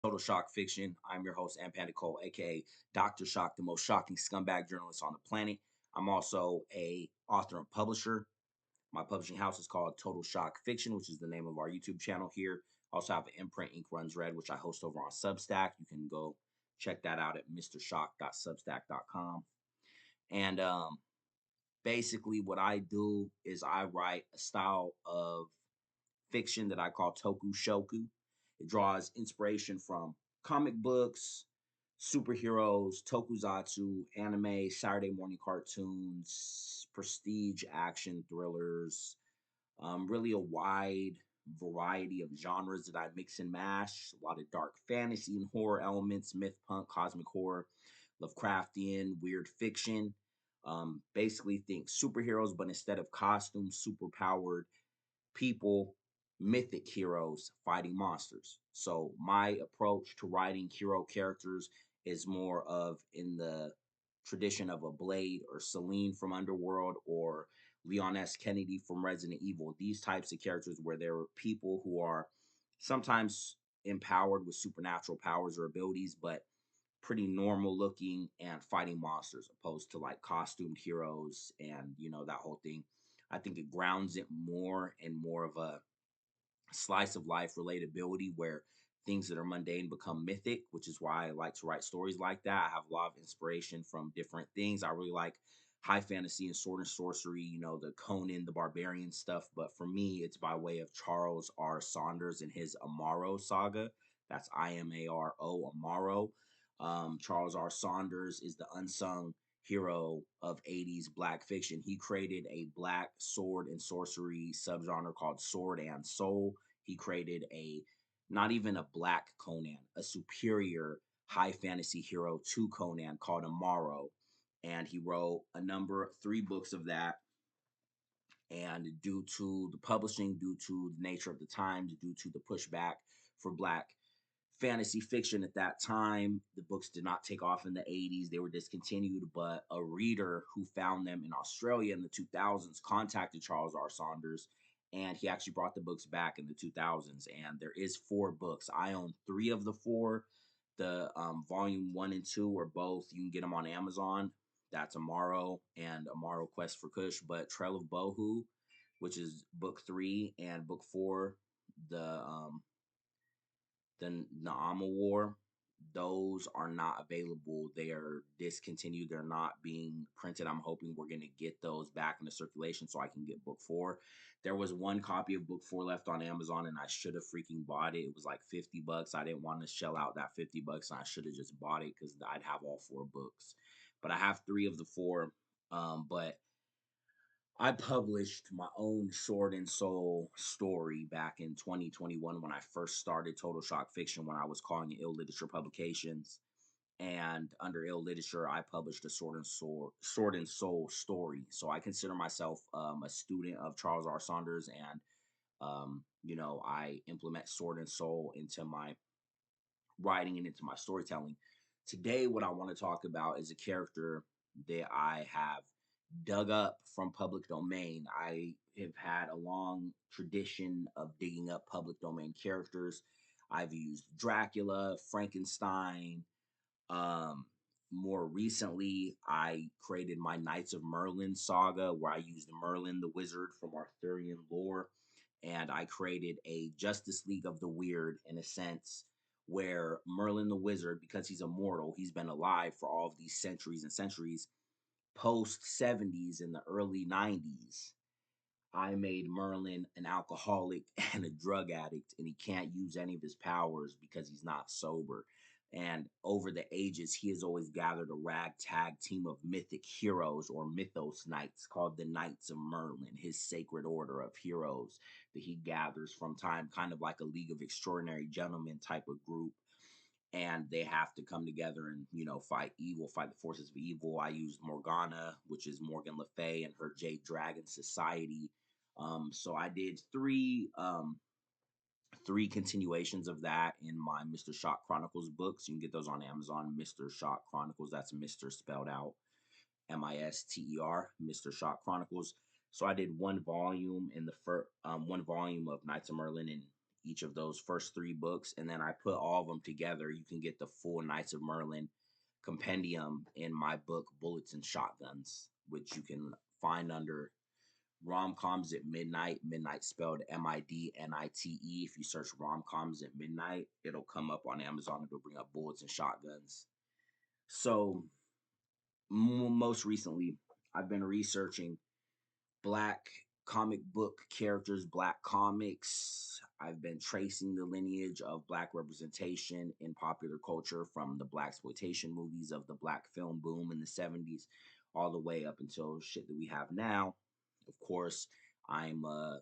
Total Shock Fiction. I'm your host, Panda Cole, aka Dr. Shock, the most shocking scumbag journalist on the planet. I'm also a author and publisher. My publishing house is called Total Shock Fiction, which is the name of our YouTube channel here. I also have an imprint, Ink Runs Red, which I host over on Substack. You can go check that out at mrshock.substack.com. And basically, what I do is I write a style of fiction that I call toku shoku. It draws inspiration from comic books, superheroes, tokusatsu, anime, Saturday morning cartoons, prestige action thrillers, really a wide variety of genres that I mix and mash. A lot of dark fantasy and horror elements, myth punk, cosmic horror, Lovecraftian, weird fiction. Basically, think superheroes, but instead of costumes, super powered people, mythic heroes fighting monsters. So my approach to writing hero characters is more of in the tradition of a Blade or Celine from Underworld or Leon S. Kennedy from Resident Evil. These types of characters where there are people who are sometimes empowered with supernatural powers or abilities, but pretty normal looking and fighting monsters opposed to like costumed heroes and that whole thing. I think it grounds it more and more of a slice of life relatability where things that are mundane become mythic, which is why I like to write stories like that. I have a lot of inspiration from different things. I really like high fantasy and sword and sorcery, the Conan the Barbarian stuff. But for me, it's by way of Charles R. Saunders and his Amaro saga. That's Imaro, Amaro. Charles R. Saunders is the unsung hero of 80s black fiction. He created a black sword and sorcery subgenre called Sword and Soul. He created a not even a black Conan, a superior high fantasy hero to Conan called Amaro. And he wrote three books of that. And due to the publishing, due to the nature of the times, due to the pushback for black fantasy fiction at that time, the books did not take off in the 80s. They were discontinued, but a reader who found them in Australia in the 2000s contacted Charles R. Saunders, and he actually brought the books back in the 2000s. And there is four books. I own three of the four. The volume 1 and 2 are both, you can get them on Amazon. That's Amaro and Amaro Quest for Kush. But Trail of Bohu, which is book 3, and book 4, the Naama War, those are not available. They are discontinued. They're not being printed. I'm hoping we're going to get those back into circulation so I can get book 4. There was one copy of book 4 left on Amazon, and I should have freaking bought it. It was like $50. I didn't want to shell out that $50, and I should have just bought it because I'd have all 4 books. But I have 3 of the 4. But I published my own Sword and Soul story back in 2021 when I first started Total Shock Fiction, when I was calling it Ill Literature Publications. And under Ill Literature, I published a Sword and Soul story. So I consider myself a student of Charles R. Saunders, and I implement Sword and Soul into my writing and into my storytelling. Today, what I want to talk about is a character that I have dug up from public domain. I have had a long tradition of digging up public domain characters. I've used Dracula, Frankenstein. Um, More recently, I created my Knights of Merlin saga where I used Merlin the Wizard from Arthurian lore. And I created a Justice League of the Weird in a sense where Merlin the Wizard, because he's immortal, he's been alive for all of these centuries and centuries, post 70s and the early 90s, I made Merlin an alcoholic and a drug addict, and he can't use any of his powers because he's not sober. And over the ages, he has always gathered a ragtag team of mythic heroes or mythos knights called the Knights of Merlin, his sacred order of heroes that he gathers from time, kind of like a League of Extraordinary Gentlemen type of group, and they have to come together and fight evil, fight the forces of evil. I used Morgana, which is Morgan Le Fay, and her Jade Dragon Society. So I did three continuations of that in my Mr. Shock Chronicles books. You can get those on Amazon. Mr. Shock Chronicles, that's Mr. spelled out Mister, Mr. Shock Chronicles. So I did one volume in the first one volume of Knights of Merlin in each of those first three books, and then I put all of them together. You can get the full Knights of Merlin compendium in my book, Bullets and Shotguns, which you can find under Rom-Coms at Midnight. Midnight spelled Midnite. If you search Rom-Coms at Midnight, it'll come up on Amazon. It'll bring up Bullets and Shotguns. So, most recently, I've been researching black comic book characters, black comics. I've been tracing the lineage of black representation in popular culture from the black exploitation movies of the black film boom in the 70s all the way up until shit that we have now. Of course, I'm a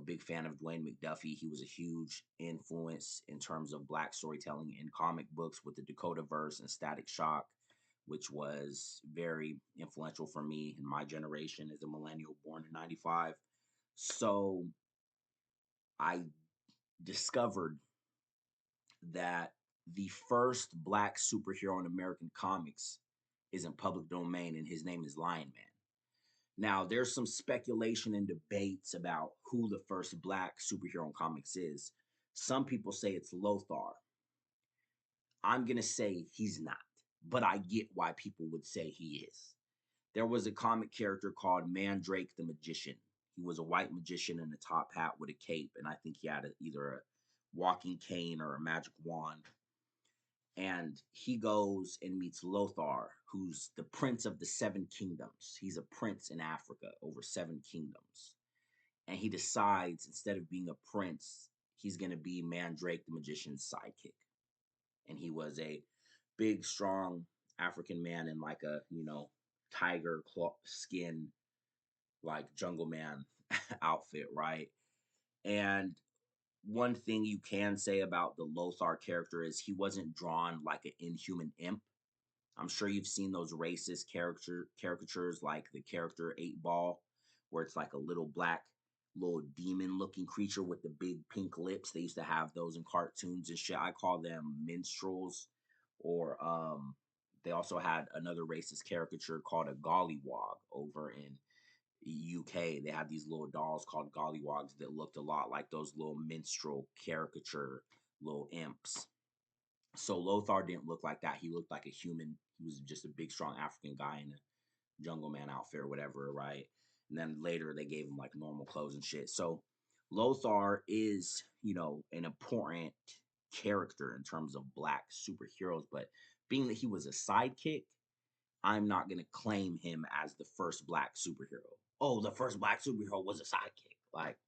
big fan of Dwayne McDuffie. He was a huge influence in terms of black storytelling in comic books with the Dakota verse and Static Shock, which was very influential for me in my generation as a millennial born in 95. So I discovered that the first black superhero in American comics is in public domain, and his name is Lion Man. Now, there's some speculation and debates about who the first black superhero in comics is. Some people say it's Lothar. I'm going to say he's not, but I get why people would say he is. There was a comic character called Mandrake the Magician. He was a white magician in a top hat with a cape, and I think he had either a walking cane or a magic wand. And he goes and meets Lothar, who's the prince of the seven kingdoms. He's a prince in Africa over seven kingdoms. And he decides instead of being a prince, he's going to be Mandrake the magician's sidekick. And he was a big, strong African man in like a, tiger claw skin, like jungle man outfit, right? And one thing you can say about the Lothar character is he wasn't drawn like an inhuman imp. I'm sure you've seen those racist caricatures like the character 8 Ball, where it's like a little black, little demon looking creature with the big pink lips. They used to have those in cartoons and shit. I call them minstrels. Or they also had another racist caricature called a gollywog over in UK. They had these little dolls called gollywogs that looked a lot like those little minstrel caricature little imps. So Lothar didn't look like that. He looked like a human. He was just a big, strong African guy in a jungle man outfit or whatever, right? And then later they gave him like normal clothes and shit. So Lothar is, an important character in terms of black superheroes, but being that he was a sidekick, I'm not going to claim him as the first black superhero. Oh, the first black superhero was a sidekick. Like,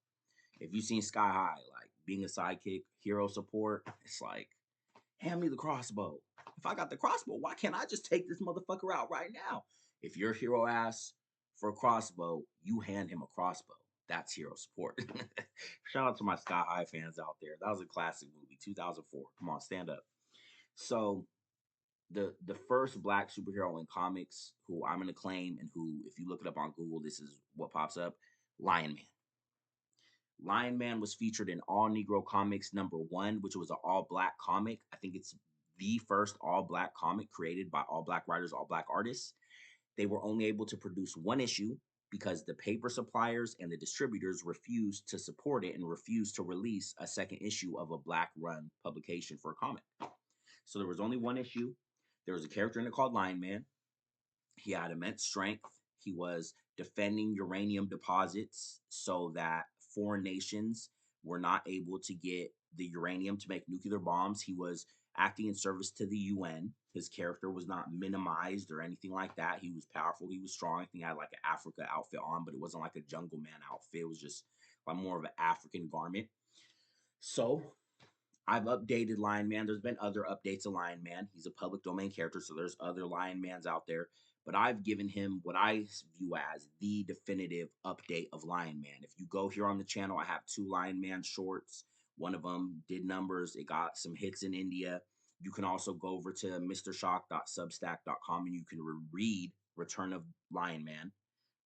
if you've seen Sky High, like being a sidekick, hero support, it's like, hand me the crossbow. If I got the crossbow, why can't I just take this motherfucker out right now? If your hero asks for a crossbow, you hand him a crossbow. That's hero support. Shout out to my Sky High fans out there. That was a classic movie, 2004. Come on, stand up. So the first black superhero in comics who I'm gonna claim, and who, if you look it up on Google, this is what pops up: Lion Man. Lion Man was featured in All Negro Comics #1, which was an all black comic. I think it's the first all black comic created by all black writers, all black artists. They were only able to produce one issue because the paper suppliers and the distributors refused to support it and refused to release a second issue of a black run publication for a comic. So there was only one issue. There was a character in it called Lion Man. He had immense strength. He was defending uranium deposits so that foreign nations were not able to get the uranium to make nuclear bombs. He was acting in service to the UN. His character was not minimized or anything like that. He was powerful. He was strong. I think he had like an Africa outfit on, but it wasn't like a jungle man outfit. It was just like more of an African garment. So I've updated Lion Man. There's been other updates of Lion Man. He's a public domain character, so there's other Lion Mans out there. But I've given him what I view as the definitive update of Lion Man. If you go here on the channel, I have 2 Lion Man shorts. One of them did numbers. It got some hits in India. You can also go over to mrshock.substack.com and you can read Return of Lion Man.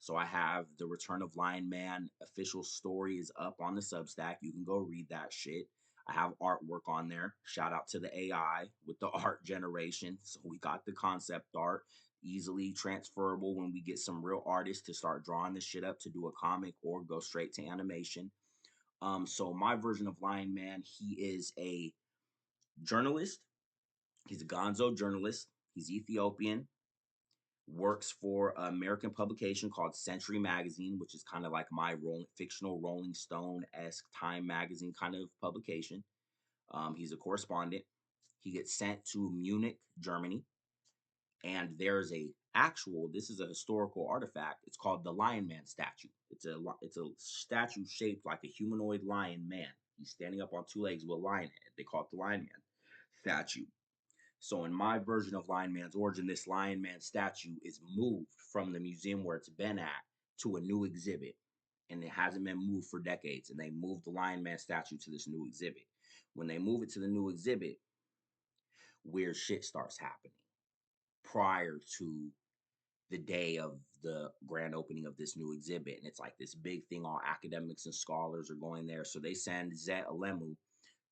So I have the Return of Lion Man official story is up on the Substack. You can go read that shit. I have artwork on there. Shout out to the AI with the art generation. So we got the concept art easily transferable when we get some real artists to start drawing this shit up to do a comic or go straight to animation. So my version of Lion Man, he is a journalist. He's a gonzo journalist. He's Ethiopian, works for an American publication called Century Magazine, which is kind of like my fictional Rolling Stone esque Time magazine kind of publication. He's a correspondent. He gets sent to Munich, Germany, and there's a actual. This is a historical artifact. It's called the Lion Man statue. It's a statue shaped like a humanoid lion man. He's standing up on two legs with a lion head. They call it the Lion Man statue. So in my version of Lion Man's origin, this Lion Man statue is moved from the museum where it's been at to a new exhibit. And it hasn't been moved for decades. And they moved the Lion Man statue to this new exhibit. When they move it to the new exhibit, weird shit starts happening prior to the day of the grand opening of this new exhibit. And it's like this big thing, all academics and scholars are going there. So they send Zet Alemu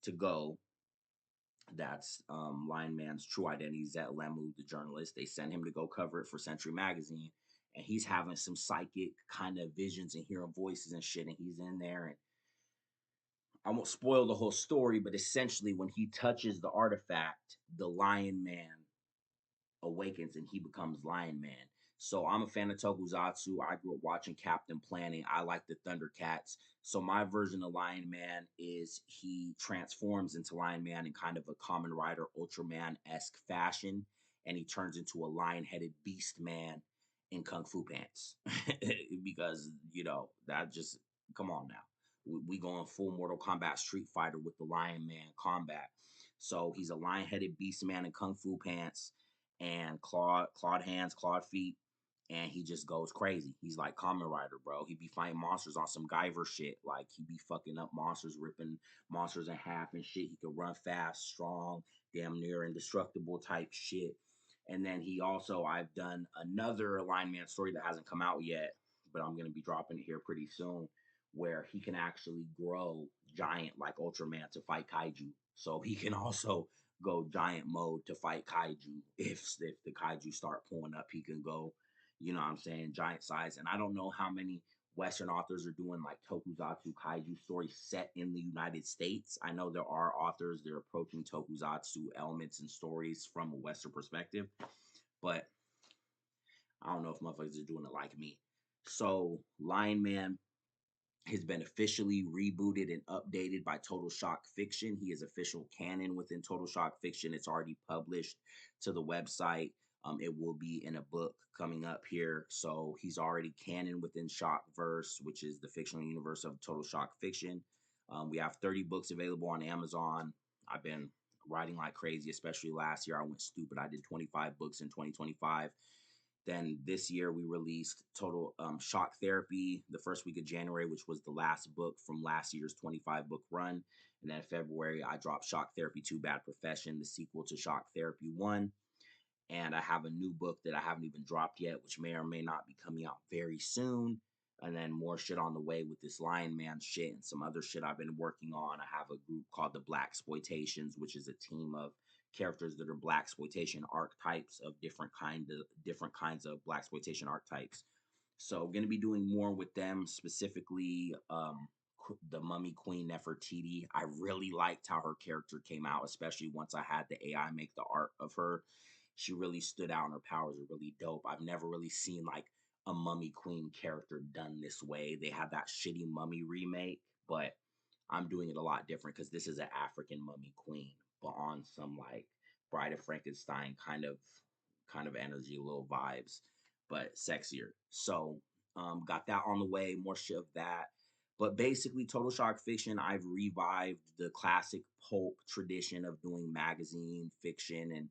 to go. That's Lion Man's true identity, Zet Lemu, the journalist. They send him to go cover it for Century Magazine, and he's having some psychic kind of visions and hearing voices and shit. And he's in there, and I won't spoil the whole story, but essentially, when he touches the artifact, the Lion Man awakens and he becomes Lion Man. So I'm a fan of Tokusatsu. I grew up watching Captain Planet. I like the Thundercats. So my version of Lion Man is he transforms into Lion Man in kind of a Kamen Rider Ultraman-esque fashion, and he turns into a lion-headed beast man in kung fu pants. Because that just come on now. We going full Mortal Kombat Street Fighter with the Lion Man combat. So he's a lion-headed beast man in kung fu pants and clawed hands, clawed feet, and he just goes crazy. He's like Kamen Rider, bro. He be fighting monsters on some Guyver shit. Like he be fucking up monsters, ripping monsters in half and shit. He could run fast, strong, damn near indestructible type shit. And then I've done another Lion Man story that hasn't come out yet, but I'm gonna be dropping it here pretty soon, where he can actually grow giant like Ultraman to fight kaiju. So he can also go giant mode to fight kaiju. If the kaiju start pulling up, he can go, what I'm saying, giant size. And I don't know how many Western authors are doing like tokusatsu kaiju stories set in the United States. I know there are authors that are approaching tokusatsu elements and stories from a Western perspective, but I don't know if motherfuckers are doing it like me. So Lion Man has been officially rebooted and updated by Total Shock Fiction. He is official canon within Total Shock Fiction. It's already published to the website. It will be in a book coming up here. So he's already canon within Shockverse, which is the fictional universe of Total Shock Fiction. We have 30 books available on Amazon. I've been writing like crazy, especially last year. I went stupid. I did 25 books in 2025. Then this year we released Total Shock Therapy the first week of January, which was the last book from last year's 25 book run. And then in February, I dropped Shock Therapy 2 Bad Profession, the sequel to Shock Therapy 1. And I have a new book that I haven't even dropped yet, which may or may not be coming out very soon. And then more shit on the way with this Lion Man shit and some other shit I've been working on. I have a group called the Black Exploitations, which is a team of characters that are black exploitation archetypes of different kinds of black exploitation archetypes. So going to be doing more with them, specifically the Mummy Queen Nefertiti. I really liked how her character came out, especially once I had the AI make the art of her. She really stood out and her powers are really dope. I've never really seen like a Mummy Queen character done this way. They had that shitty Mummy remake, but I'm doing it a lot different because this is an African Mummy Queen, but on some like Bride of Frankenstein kind of energy, little vibes, but sexier. So got that on the way, more shit of that. But basically, Total Shock Fiction, I've revived the classic pulp tradition of doing magazine fiction and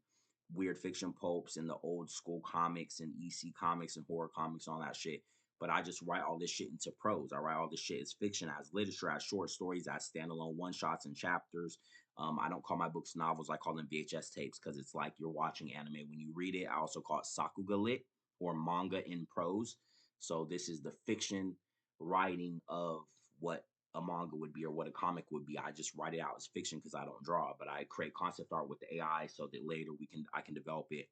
weird fiction pulps and the old school comics and EC comics and horror comics and all that shit. But I just write all this shit into prose. I write all this shit as fiction, as literature, as short stories, as standalone one shots and chapters. I don't call my books novels. I call them VHS tapes because it's like you're watching anime when you read it. I also call it sakuga lit or manga in prose. So this is the fiction writing of what a manga would be or what a comic would be. I just write it out as fiction because I don't draw, but I create concept art with the AI so that later I can develop it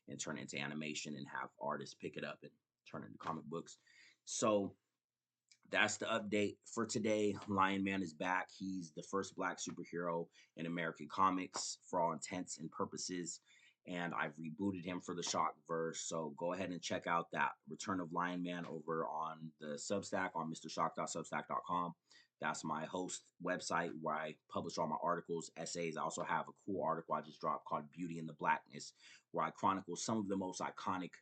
and turn it into animation and have artists pick it up and turn it into comic books. So That's the update for today. Lion Man is back. He's the first black superhero in American comics for all intents and purposes. And I've rebooted him for the Shock verse. So go ahead and check out that Return of Lion Man over on the Substack on mrshock.substack.com. That's my host website where I publish all my articles, essays. I also have a cool article I just dropped called Beauty in the Blackness, where I chronicle some of the most iconic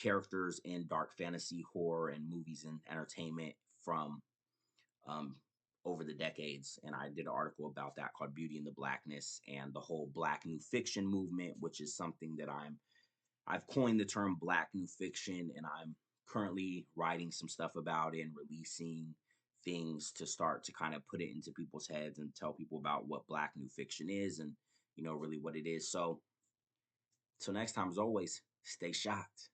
characters in dark fantasy, horror, and movies and entertainment from um, over the decades. And I did an article about that called Beauty in the Blackness and the whole Black New Fiction movement, which is something that I've coined the term Black New Fiction, and I'm currently writing some stuff about it and releasing things to start to kind of put it into people's heads and tell people about what Black New Fiction is and really what it is. So till next time, as always, stay shocked.